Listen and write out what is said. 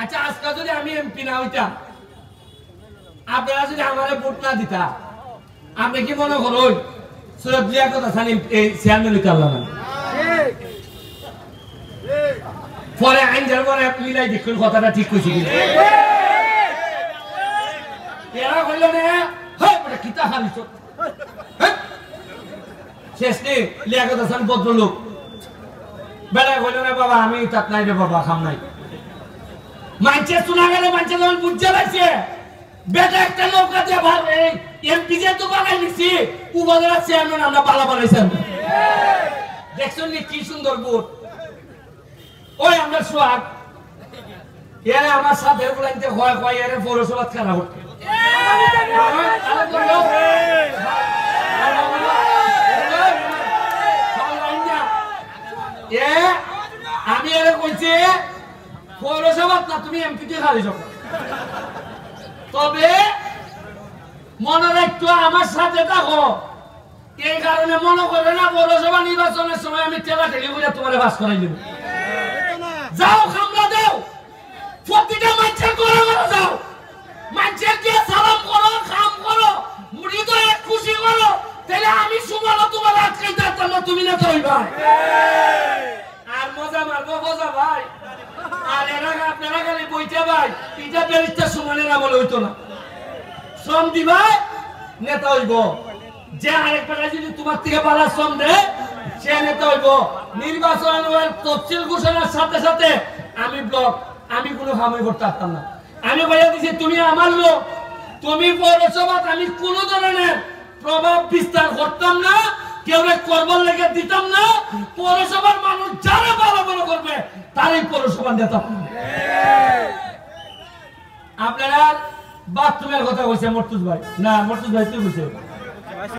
আচ্ছা আজকে যদি আমি এমপি না হইতাম, আপনারা যদি আমারে ভোট না দিতা, আপনি কি মনে করুন সৈয়দ লিয়াকত হাসান এই চেয়ারম্যান হইতে পারলাম না? পরে আইন যার পরে মিলাই দেখুন কথাটা ঠিক কইছি কিনা। এরা কইল না হ্যাঁ বড় কিতা হারিছ শেষ নেই। লিয়াকত হাসান ভদ্রলোক বেলা কইল না বাবা আমি তাত নাই রে বাবা, খাম নাই। মানছে শোনা গেল, মানছে যখন বুঝতে পারছে বেটা একটা নৌকা দিয়ে ভার এমপি যে তো বানাই নিছি উপজেলা চেয়ারম্যান আমরা পালা বানাইছেন। দেখছেন নি কি সুন্দর ভোট। ওই আমরা সোহাগ এরা আমার সাথে বলাইতে হয় হয় এর পৌরসভা খেলা করতে আমি এর কইছি পৌরসভা না তুমি এমপি তে খালি যাও। তবে মনে রাখতো আমার সাথে থাকো, এই কারণে মনে করে না পৌরসভা নির্বাচনের সময় আমি ঠেলা ঠেলি করে তোমার বাস করাই দেব। যাও খামলা দাও, প্রতিটা মানুষের ঘরে ঘরে যাও, মানুষের দিয়ে সালাম করো, খাম করো, হৃদয়ে খুশি করো, তাহলে আমি সুমানো তোমার আটকাইতে পারতাম না, তুমি না কই ভাই। আর মজা মারবো মজা ভাই। আর এরা আপনারা খালি বইতে ভাই এটা বেরিস্টার সুমানে না বলে হইতো না। শ্রম দিবাই নেতা হইব, যে আরেকটা যদি তোমার থেকে পালা শ্রম দেয় সে নেতা হইব। নির্বাচন তফসিল ঘোষণার সাথে সাথে আমি ব্লক আমি কোনো কামই করতে পারতাম না। আমি বলে দিছি তুমি আমার লোক, তুমি পৌরসভা, আমি কোন ধরনের প্রভাব বিস্তার করতাম না, কেউ করবার লেগে দিতাম না। পৌরসভার মানুষ যারা ভালো ভালো করবে তারই পৌরসভা নেতা। আপনারা বাথরুমের কথা বলছে মর্তুজ ভাই, না মর্তুজ ভাই তুই বলছে